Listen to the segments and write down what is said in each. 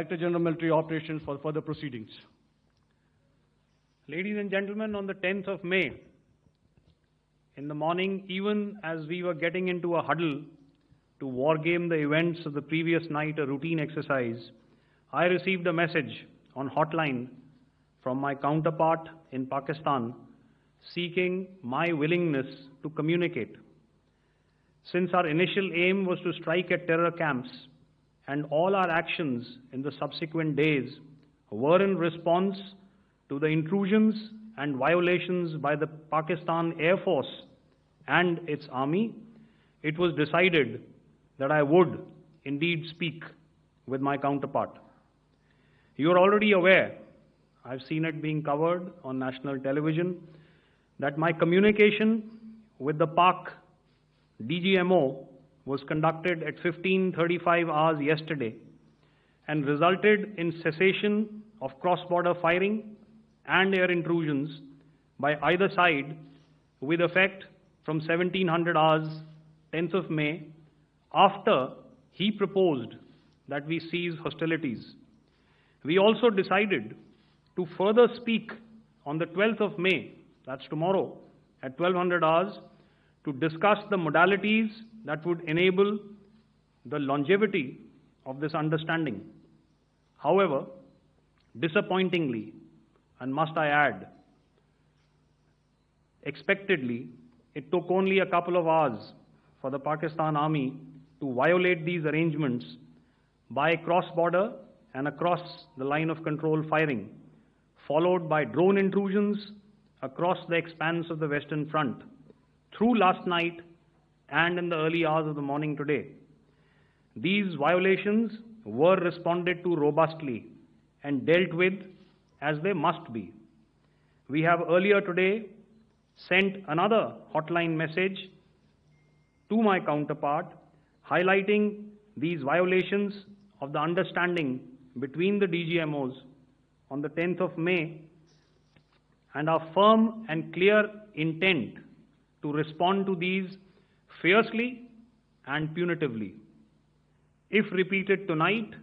Director General Military Operations for further proceedings. Ladies and gentlemen, on the 10th of May, in the morning, even as we were getting into a huddle to wargame the events of the previous night, a routine exercise, I received a message on hotline from my counterpart in Pakistan seeking my willingness to communicate. Since our initial aim was to strike at terror camps, and all our actions in the subsequent days were in response to the intrusions and violations by the Pakistan Air Force and its army, it was decided that I would indeed speak with my counterpart. You are already aware, I've seen it being covered on national television, that my communication with the Pak DGMO was conducted at 15:35 hours yesterday and resulted in cessation of cross-border firing and air intrusions by either side with effect from 1700 hours, 10th of May, after he proposed that we cease hostilities. We also decided to further speak on the 12th of May, that's tomorrow, at 1200 hours, to discuss the modalities that would enable the longevity of this understanding. However, disappointingly, and must I add, expectedly, it took only a couple of hours for the Pakistan Army to violate these arrangements by cross-border and across the line of control firing, followed by drone intrusions across the expanse of the Western Front through last night and in the early hours of the morning today. These violations were responded to robustly and dealt with as they must be. We have earlier today sent another hotline message to my counterpart highlighting these violations of the understanding between the DGMOs on the 10th of May and our firm and clear intent to respond to these fiercely and punitively, if repeated tonight,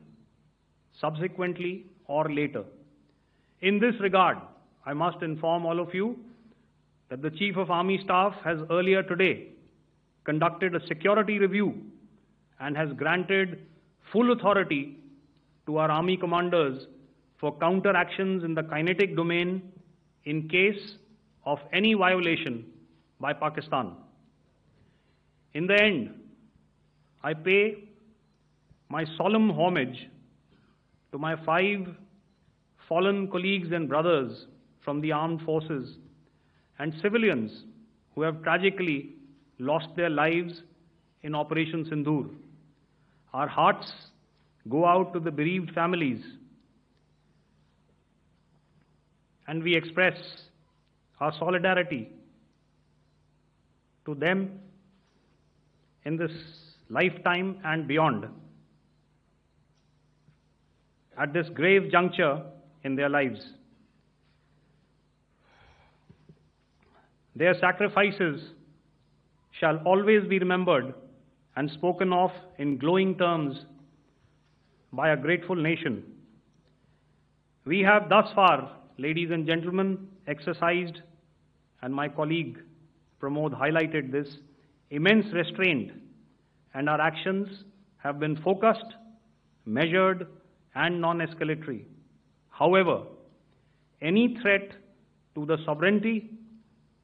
subsequently, or later. In this regard, I must inform all of you that the Chief of Army Staff has earlier today conducted a security review and has granted full authority to our Army commanders for counter-actions in the kinetic domain in case of any violation by Pakistan. In the end, I pay my solemn homage to my 5 fallen colleagues and brothers from the armed forces and civilians who have tragically lost their lives in Operation Sindoor. Our hearts go out to the bereaved families, and we express our solidarity to them in this lifetime and beyond, at this grave juncture in their lives. Their sacrifices shall always be remembered and spoken of in glowing terms by a grateful nation. We have thus far, ladies and gentlemen, exercised, and my colleague Pramod highlighted this, immense restraint, and our actions have been focused, measured, and non-escalatory. However, any threat to the sovereignty,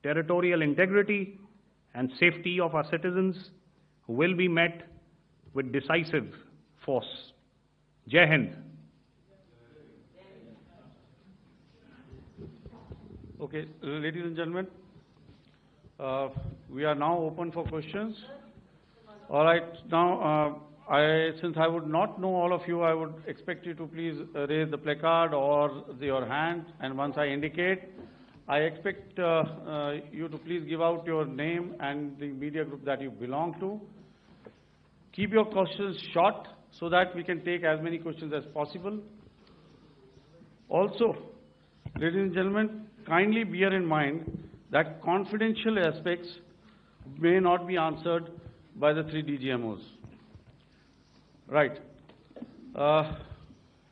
territorial integrity, and safety of our citizens will be met with decisive force. Jai Hind. Okay, ladies and gentlemen, we are now open for questions. All right, now, since I would not know all of you, I would expect you to please raise the placard or your hand, and once I indicate, I expect you to please give out your name and the media group that you belong to. Keep your questions short so that we can take as many questions as possible. Also, ladies and gentlemen, kindly bear in mind that confidential aspects may not be answered by the 3 DGMOs. Right.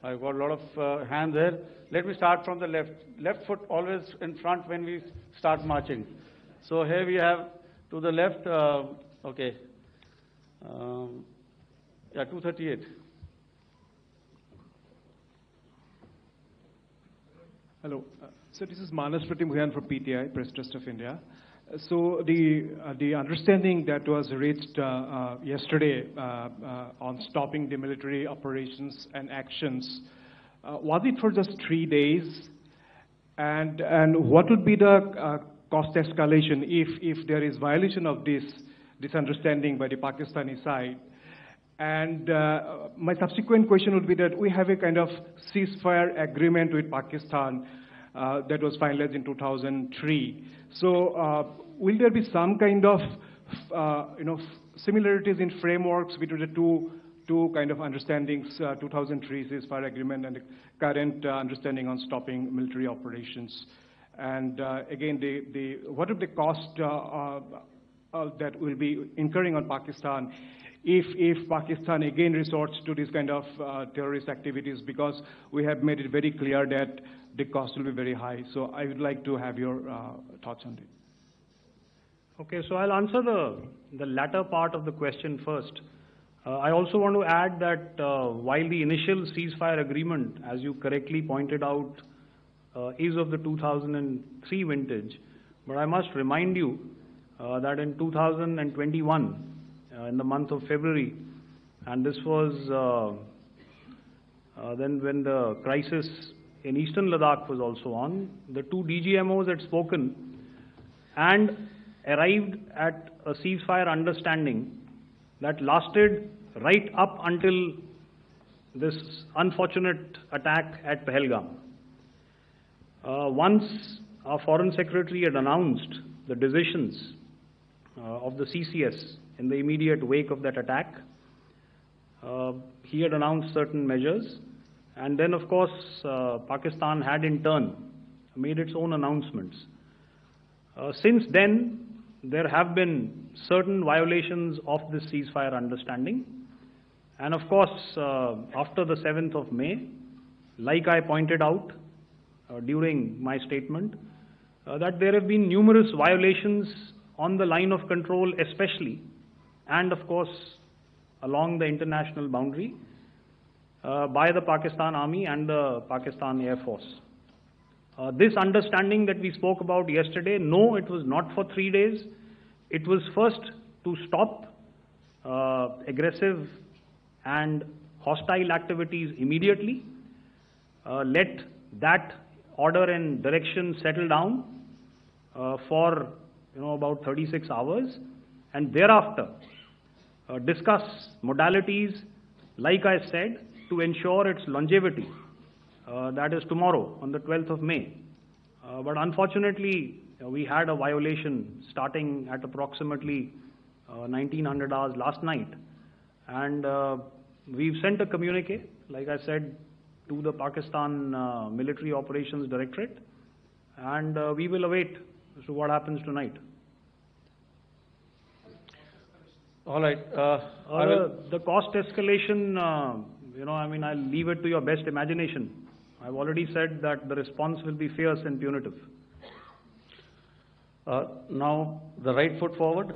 I've got a lot of hands there. Let me start from the left. Left foot always in front when we start marching. So here we have to the left, okay, yeah, 238. Hello. So this is Manas Pratimudyan from PTI, Press Trust of India. So the understanding that was reached yesterday on stopping the military operations and actions, was it for just 3 days? And what would be the cost escalation if there is violation of this understanding by the Pakistani side? And my subsequent question would be that we have a kind of ceasefire agreement with Pakistan that was finalized in 2003. So will there be some kind of similarities in frameworks between the two kind of understandings, 2003 ceasefire agreement and the current understanding on stopping military operations? And again, what are the cost that will be incurring on Pakistan if Pakistan again resorts to this kind of terrorist activities, because we have made it very clear that the cost will be very high. So I would like to have your thoughts on it. Okay, so I'll answer the latter part of the question first. I also want to add that while the initial ceasefire agreement, as you correctly pointed out, is of the 2003 vintage, but I must remind you that in 2021, in the month of February, and this was then when the crisis in eastern Ladakh was also on, the two DGMOs had spoken and arrived at a ceasefire understanding that lasted right up until this unfortunate attack at Pahalgam. Once our Foreign Secretary had announced the decisions of the CCS in the immediate wake of that attack, he had announced certain measures, and then of course Pakistan had in turn made its own announcements. Since then, there have been certain violations of this ceasefire understanding, and of course after the 7th of May, like I pointed out during my statement, that there have been numerous violations on the line of control especially, and of course along the international boundary by the Pakistan Army and the Pakistan Air Force. This understanding that we spoke about yesterday, no, it was not for 3 days. It was first to stop aggressive and hostile activities immediately, let that order and direction settle down for about 36 hours, and thereafter discuss modalities, like I said, to ensure its longevity. That is tomorrow on the 12th of May. But unfortunately, we had a violation starting at approximately 1900 hours last night, and we've sent a communique, like I said, to the Pakistan Military Operations Directorate, and we will await as to what happens tonight. All right. The cost escalation, I'll leave it to your best imagination. I've already said that the response will be fierce and punitive. Now, the right foot forward.